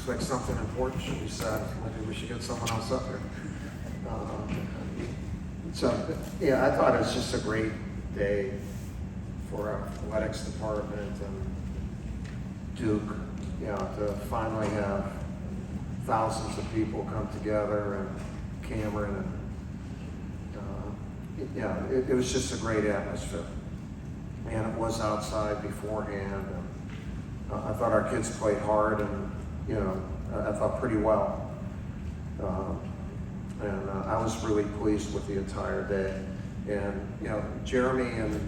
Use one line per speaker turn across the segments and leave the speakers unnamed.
looks like something important should be said. Maybe we should get someone else up here. So, yeah, I thought it was just a great day for our athletics department and Duke, you know, to finally have thousands of people come together and Cameron and yeah, it was just a great atmosphere. And it was outside beforehand. And, I thought our kids played hard and, you know, I thought pretty well. And I was really pleased with the entire day. And, you know, Jeremy and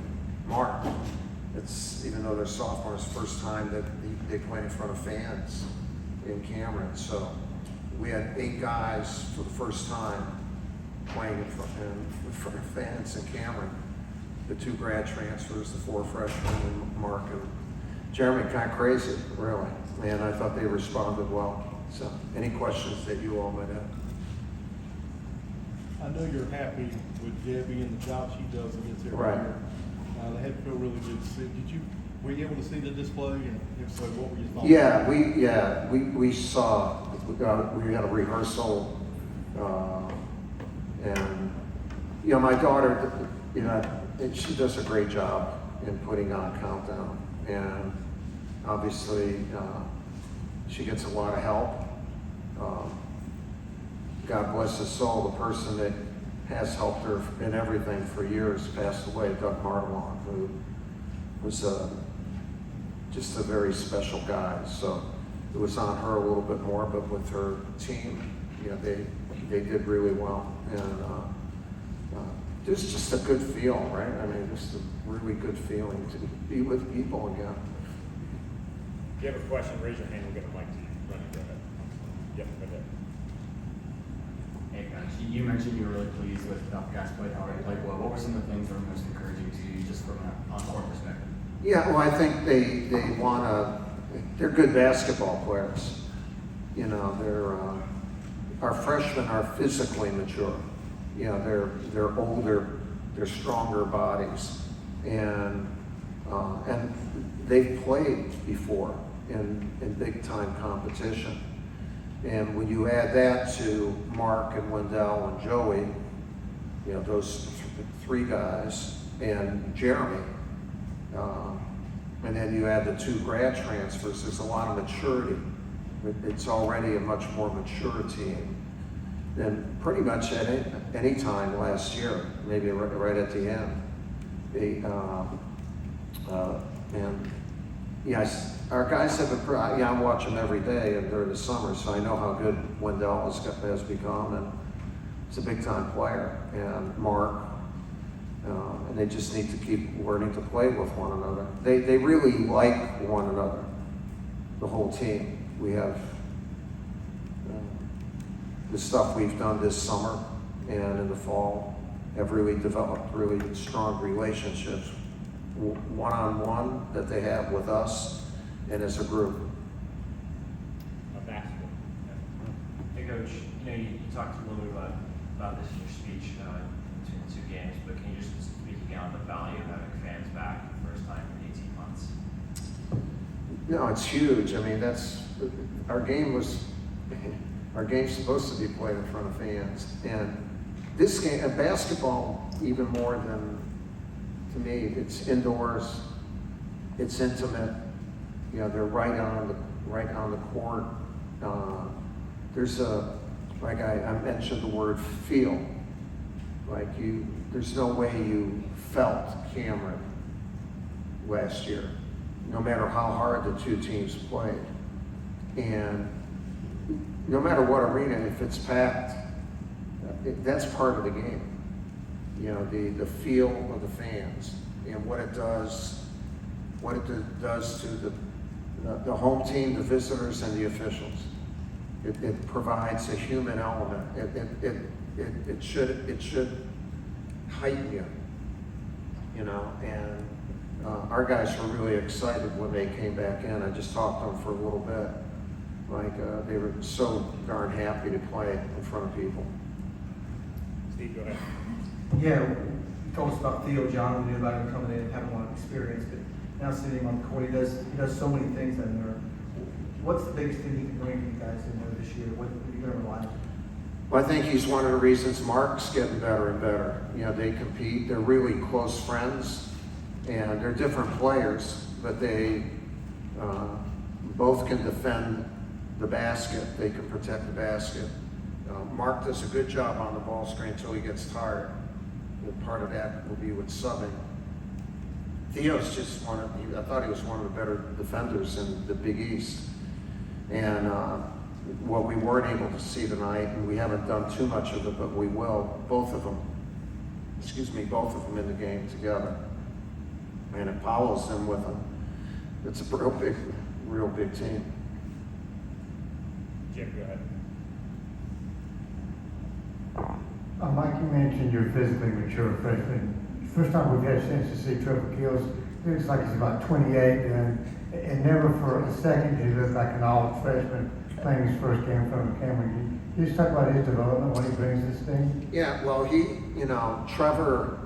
Mark, it's, even though they're sophomores, first time that they play in front of fans in Cameron. So we had 8 guys for the first time playing in front of fans in Cameron. The 2 grad transfers, the 4 freshmen, and Mark and Jeremy, kind of crazy, really. And I thought they responded well. So, any questions that you all might have?
I know you're happy with Debbie and the job she does against every
Right.
year. They had to feel really good to see. Were you able to see the display? And if so, what were your thoughts?
We saw. We had a rehearsal, and you know, my daughter, you know, she does a great job in putting on Countdown, and obviously she gets a lot of help. God bless his soul, the person that has helped her in everything for years passed away, Doug Martelon, who was just a very special guy. So it was on her a little bit more, but with her team, you know, they did really well. And it was just a good feel, right? I mean, just a really good feeling to be with people again.
If you have a question, raise your hand, we'll get a mic to you. Run it, go ahead. Yep, right there.
Hey guys, you mentioned you were really pleased with how guys played, how they played well. What were some of the things that were most encouraging to you just from an on-court perspective?
Yeah, well, I think they want to, they're good basketball players. You know, our freshmen are physically mature. You know, they're older, they're stronger bodies, and they've played before in big time competition. And when you add that to Mark and Wendell and Joey, you know, those 3 guys, and Jeremy, and then you add the 2 grad transfers, there's a lot of maturity. It's already a much more mature team than pretty much at any time last year, maybe right at the end. And yes, our guys have I watch them every day and during the summer, so I know how good Wendell has become, and he's a big time player, and Mark, and they just need to keep learning to play with one another. They really like one another, the whole team. We have the stuff we've done this summer and in the fall have really developed really strong relationships, one-on-one that they have with us and as a group.
Basketball.
Hey Coach, you know, you talked a little bit about this in your speech between the 2 games, but can you just speak again on the value of having fans back the first time in 18 months?
No, it's huge. I mean, our game's supposed to be played in front of fans. And this game, and basketball, even more than, to me, it's indoors, it's intimate. You know, they're right on the court. There's like I mentioned the word feel. Like there's no way you felt Cameron last year, no matter how hard the 2 teams played. And no matter what arena, if it's packed, that's part of the game. You know, the feel of the fans and what it does to the home team, the visitors, and the officials. It provides a human element. It should heighten you. You know, and our guys were really excited when they came back in. I just talked to them for a little bit. Like they were so darn happy to play in front of people.
Steve, go ahead.
Yeah, you told us about Theo John. We knew about him coming in and having a lot of experience, but now seeing him on the court, he does so many things in there. What's the biggest thing you can bring to you guys in there this year? What are you going to rely on?
Well, I think he's one of the reasons Mark's getting better and better. You know, they compete, they're really close friends, and they're different players, but they both can defend the basket, they can protect the basket. Mark does a good job on the ball screen until he gets tired. And part of that will be with subbing. Theo's just I thought he was one of the better defenders in the Big East. And what we weren't able to see tonight, and we haven't done too much of it, but we will, both of them in the game together. And it follows them with them. It's a real big team.
Jim, go ahead.
Mike, you mentioned you're physically mature freshman. First time we've had a chance to see Trevor Keels, it looks like he's about 28, and never for a second did he look like an all freshman playing his first game in front of Cameron. Can you just talk about his development, what he brings to this team?
Yeah, well, Trevor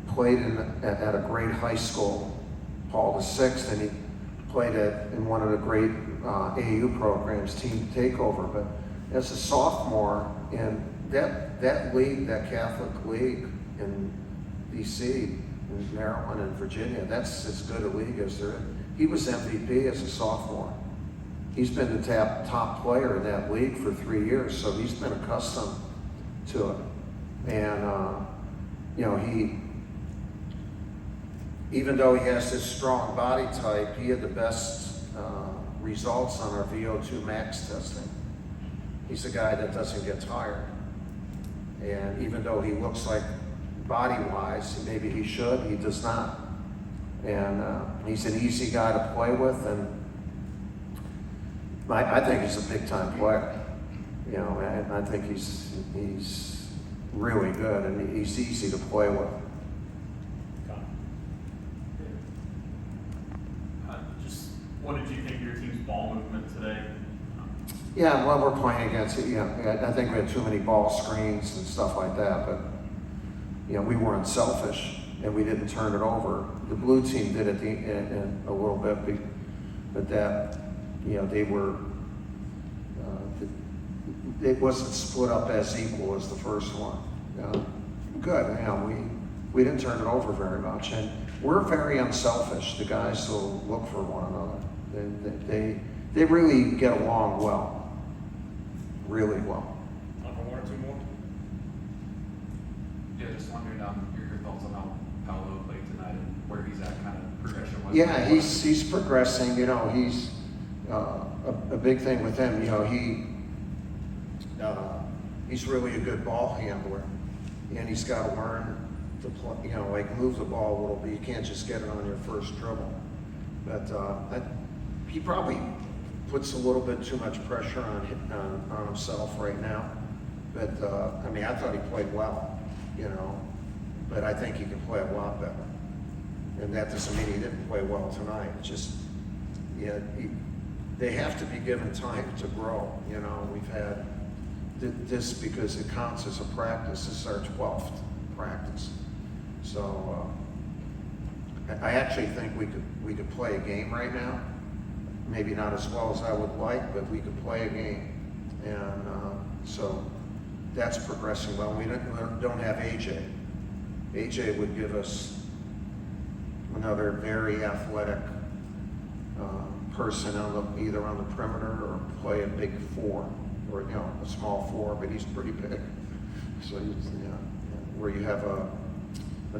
played at a great high school, Paul VI, and he played in one of the great AU programs, Team Takeover. But as a sophomore in that league, that Catholic league in DC, in Maryland and Virginia, that's as good a league as there is. He was MVP as a sophomore. He's been the top player in that league for 3 years, so he's been accustomed to it. And even though he has this strong body type, he had the best results on our VO2 max testing. He's a guy that doesn't get tired. And even though he looks like body-wise, maybe he should, he does not. And he's an easy guy to play with, and I think he's a big-time player. You know, and I think he's really good, and he's easy to play with.
Just what did you think of your team's ball movement today?
Yeah, well, we're playing against it. I think we had too many ball screens and stuff like that, but we weren't selfish and we didn't turn it over. The blue team did it in a little bit, but that they were. It wasn't split up as equal as the first one. Good. We didn't turn it over very much, and we're very unselfish. The guys will look for one another. They really get along well. Really well.
Time for one or two more?
Yeah, just wondering your thoughts on how Paolo played tonight and where he's at kind of progression-wise.
Yeah, he's progressing. He's a big thing with him. He's really a good ball handler, and he's got to learn to play. Move the ball a little bit. You can't just get it on your first dribble. But he probably puts a little bit too much pressure on himself right now. But I thought he played well, but I think he can play a lot better. And that doesn't mean he didn't play well tonight. Just, they have to be given time to grow. We've had this because it counts as a practice. This is our 12th practice. So I actually think we could play a game right now. Maybe not as well as I would like, but we could play a game. And so that's progressing well. We don't have AJ. AJ would give us another very athletic person either on the perimeter or play a big four or a small four, but he's pretty big. So where you have a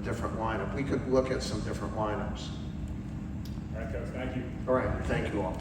different lineup. We could look at some different lineups.
All right, Coach, thank you.
All right, thank you all.